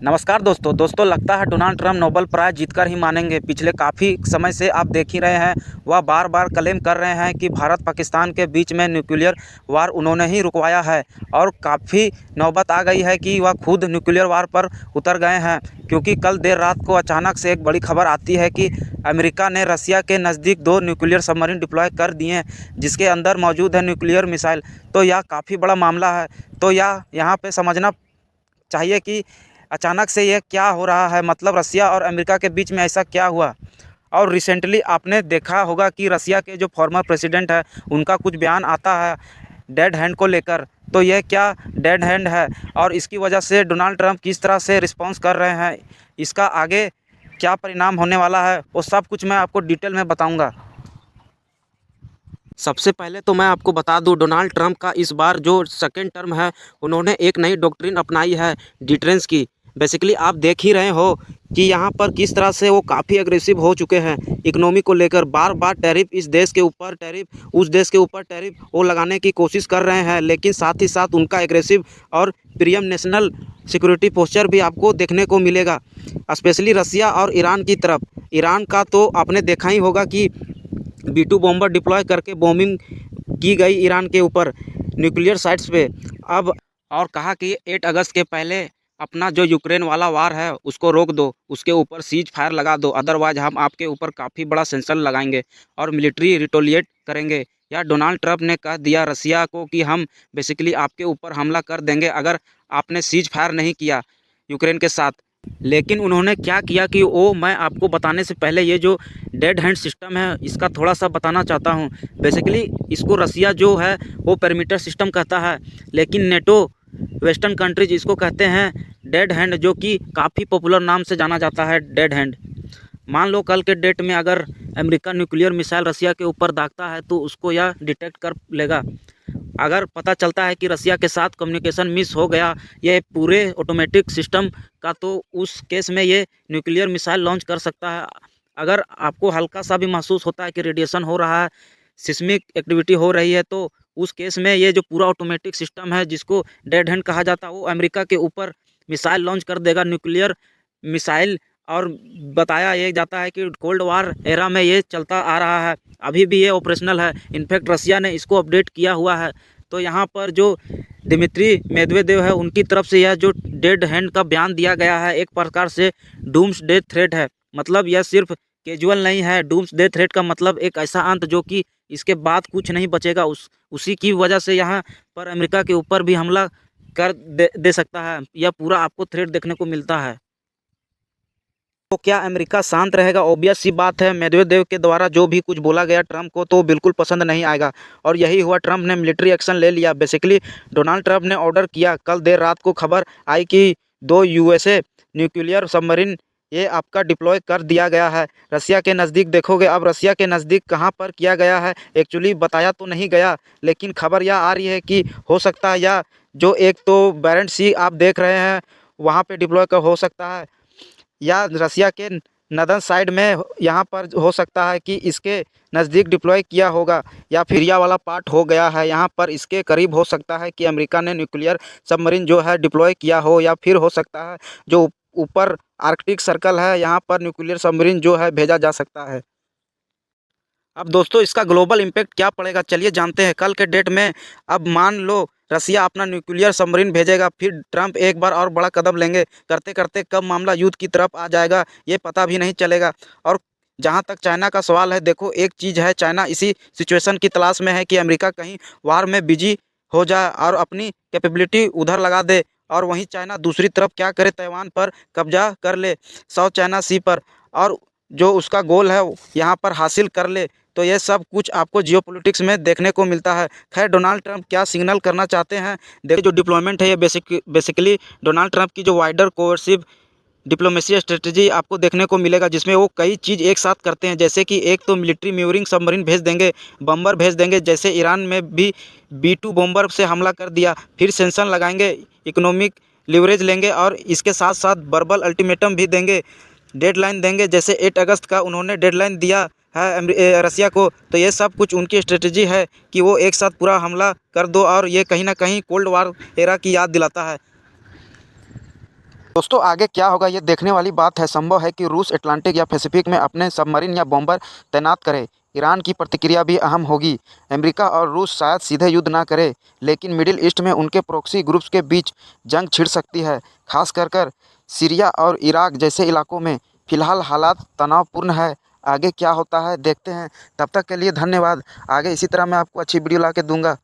नमस्कार दोस्तों लगता है डोनाल्ड ट्रंप नोबेल प्राइज़ जीतकर ही मानेंगे। पिछले काफ़ी समय से आप देख ही रहे हैं, वह बार बार क्लेम कर रहे हैं कि भारत पाकिस्तान के बीच में न्यूक्लियर वार उन्होंने ही रुकवाया है और काफ़ी नौबत आ गई है कि वह खुद न्यूक्लियर वार पर उतर गए हैं। क्योंकि कल देर रात को अचानक से एक बड़ी खबर आती है कि अमेरिका ने रसिया के नज़दीक 2 न्यूक्लियर सबमरीन डिप्लॉय कर दिए हैं, जिसके अंदर मौजूद है न्यूक्लियर मिसाइल। तो यह काफ़ी बड़ा मामला है। तो यह यहाँ पे समझना चाहिए कि अचानक से ये क्या हो रहा है, मतलब रसिया और अमेरिका के बीच में ऐसा क्या हुआ। और रिसेंटली आपने देखा होगा कि रसिया के जो फॉर्मर प्रेसिडेंट है, उनका कुछ बयान आता है डेड हैंड को लेकर। तो यह क्या डेड हैंड है और इसकी वजह से डोनाल्ड ट्रंप किस तरह से रिस्पॉन्स कर रहे हैं, इसका आगे क्या परिणाम होने वाला है, वो सब कुछ मैं आपको डिटेल में बताऊंगा। सबसे पहले तो मैं आपको बता दूं, डोनाल्ड ट्रंप का इस बार जो सेकेंड टर्म है, उन्होंने एक नई डॉक्ट्रिन अपनाई है डिटरेंस की। बेसिकली आप देख ही रहे हो कि यहाँ पर किस तरह से वो काफ़ी एग्रेसिव हो चुके हैं इकोनॉमी को लेकर। बार बार टैरिफ, इस देश के ऊपर टैरिफ, उस देश के ऊपर टैरिफ वो लगाने की कोशिश कर रहे हैं, लेकिन साथ ही साथ उनका एग्रेसिव और प्रियम नेशनल सिक्योरिटी पोस्चर भी आपको देखने को मिलेगा, स्पेशली रसिया और ईरान की तरफ। ईरान का तो आपने देखा ही होगा कि B-2 बॉम्बर डिप्लॉय करके बॉम्बिंग की गई ईरान के ऊपर न्यूक्लियर साइट्स पे। अब और कहा कि 8 अगस्त के पहले अपना जो यूक्रेन वाला वार है उसको रोक दो, उसके ऊपर सीज फायर लगा दो, अदरवाइज हम आपके ऊपर काफ़ी बड़ा सेंक्शन लगाएंगे और मिलिट्री रिटोलिएट करेंगे। या डोनाल्ड ट्रंप ने कह दिया रसिया को कि हम बेसिकली आपके ऊपर हमला कर देंगे अगर आपने सीज फायर नहीं किया यूक्रेन के साथ। लेकिन उन्होंने क्या किया कि वो मैं आपको बताने से पहले ये जो डेड हैंड सिस्टम है इसका थोड़ा सा बताना चाहता हूँ। बेसिकली इसको रसिया जो है वो पेरीमीटर सिस्टम कहता है, लेकिन नेटो वेस्टर्न कंट्रीज इसको कहते हैं डेड हैंड, जो कि काफ़ी पॉपुलर नाम से जाना जाता है डेड हैंड। मान लो कल के डेट में अगर अमेरिका न्यूक्लियर मिसाइल रसिया के ऊपर दागता है तो उसको यह डिटेक्ट कर लेगा। अगर पता चलता है कि रसिया के साथ कम्युनिकेशन मिस हो गया ये पूरे ऑटोमेटिक सिस्टम का, तो उस केस में ये न्यूक्लियर मिसाइल लॉन्च कर सकता है। अगर आपको हल्का सा भी महसूस होता है कि रेडिएशन हो रहा है, सिस्मिक एक्टिविटी हो रही है, तो उस केस में ये जो पूरा ऑटोमेटिक सिस्टम है जिसको डेड हैंड कहा जाता है, वो अमेरिका के ऊपर मिसाइल लॉन्च कर देगा, न्यूक्लियर मिसाइल। और बताया ये जाता है कि कोल्ड वार एरा में ये चलता आ रहा है, अभी भी ये ऑपरेशनल है। इनफैक्ट रसिया ने इसको अपडेट किया हुआ है। तो यहाँ पर जो दिमित्री मेदवेदेव है उनकी तरफ से यह जो डेड हैंड का बयान दिया गया है एक प्रकार से डूम्स डे थ्रेट है। मतलब यह सिर्फ कैजुअल नहीं है। डूम्स डे थ्रेट का मतलब एक ऐसा अंत जो कि इसके बाद कुछ नहीं बचेगा, उसी की वजह से यहाँ पर अमेरिका के ऊपर भी हमला कर दे सकता है। यह पूरा आपको थ्रेट देखने को मिलता है। तो क्या अमेरिका शांत रहेगा? ऑब्वियस सी बात है, मेदवेदेव के द्वारा जो भी कुछ बोला गया ट्रंप को तो बिल्कुल पसंद नहीं आएगा और यही हुआ, ट्रंप ने मिलिट्री एक्शन ले लिया। बेसिकली डोनाल्ड ट्रंप ने ऑर्डर किया। कल देर रात को खबर आई कि 2 USA न्यूक्लियर सबमरीन ये आपका डिप्लॉय कर दिया गया है रसिया के नज़दीक। देखोगे अब रसिया के नज़दीक कहाँ पर किया गया है, एक्चुअली बताया तो नहीं गया, लेकिन खबर यह आ रही है कि हो सकता है या जो एक तो बैरेंट्स सी आप देख रहे हैं वहाँ पे डिप्लॉय कर हो सकता है, या रसिया के नदन साइड में यहाँ पर हो सकता है कि इसके नज़दीक डिप्लॉय किया होगा, या फिर यह वाला पार्ट हो गया है यहाँ पर इसके करीब हो सकता है कि अमेरिका ने न्यूक्लियर सबमरीन जो है डिप्लॉय किया हो, या फिर हो सकता है जो ऊपर आर्कटिक सर्कल है यहाँ पर न्यूक्लियर सबमरीन जो है भेजा जा सकता है। अब दोस्तों इसका ग्लोबल इम्पैक्ट क्या पड़ेगा, चलिए जानते हैं। कल के डेट में अब मान लो रसिया अपना न्यूक्लियर सबमरीन भेजेगा, फिर ट्रंप एक बार और बड़ा कदम लेंगे, करते करते कब मामला युद्ध की तरफ आ जाएगा ये पता भी नहीं चलेगा। और जहां तक चाइना का सवाल है, देखो एक चीज़ है, चाइना इसी सिचुएशन की तलाश में है कि अमेरिका कहीं वार में बिजी हो जाए और अपनी कैपेबिलिटी उधर लगा दे, और वहीं चाइना दूसरी तरफ क्या करे, ताइवान पर कब्जा कर ले, साउथ चाइना सी पर, और जो उसका गोल है यहाँ पर हासिल कर ले। तो ये सब कुछ आपको जियोपॉलिटिक्स में देखने को मिलता है। खैर डोनाल्ड ट्रंप क्या सिग्नल करना चाहते हैं, देखिए जो डिप्लॉयमेंट है ये बेसिकली डोनाल्ड ट्रंप की जो वाइडर कोवर्सिव डिप्लोमेसी स्ट्रेटजी आपको देखने को मिलेगा, जिसमें वो कई चीज़ एक साथ करते हैं। जैसे कि एक तो मिलिट्री म्यूरिंग सबमरीन भेज देंगे, बम्बर भेज देंगे, जैसे ईरान में भी B-2 बम्बर से हमला कर दिया, फिर सेंक्शन लगाएंगे, इकोनॉमिक लिवरेज लेंगे, और इसके साथ साथ वर्बल अल्टीमेटम भी देंगे, डेडलाइन देंगे, जैसे 8 अगस्त का उन्होंने डेडलाइन दिया है रसिया को। तो ये सब कुछ उनकी स्ट्रेटजी है कि वो एक साथ पूरा हमला कर दो, और ये कहीं ना कहीं कोल्ड वार एरा की याद दिलाता है। दोस्तों आगे क्या होगा ये देखने वाली बात है। संभव है कि रूस अटलांटिक या पैसिफिक में अपने सबमरीन या बॉम्बर तैनात करे। ईरान की प्रतिक्रिया भी अहम होगी। अमेरिका और रूस शायद सीधे युद्ध ना करे, लेकिन मिडिल ईस्ट में उनके प्रॉक्सी ग्रुप्स के बीच जंग छिड़ सकती है, खास कर सीरिया और इराक जैसे इलाकों में। फिलहाल हालात तनावपूर्ण है। आगे क्या होता है देखते हैं। तब तक के लिए धन्यवाद। आगे इसी तरह मैं आपको अच्छी वीडियो ला के दूंगा।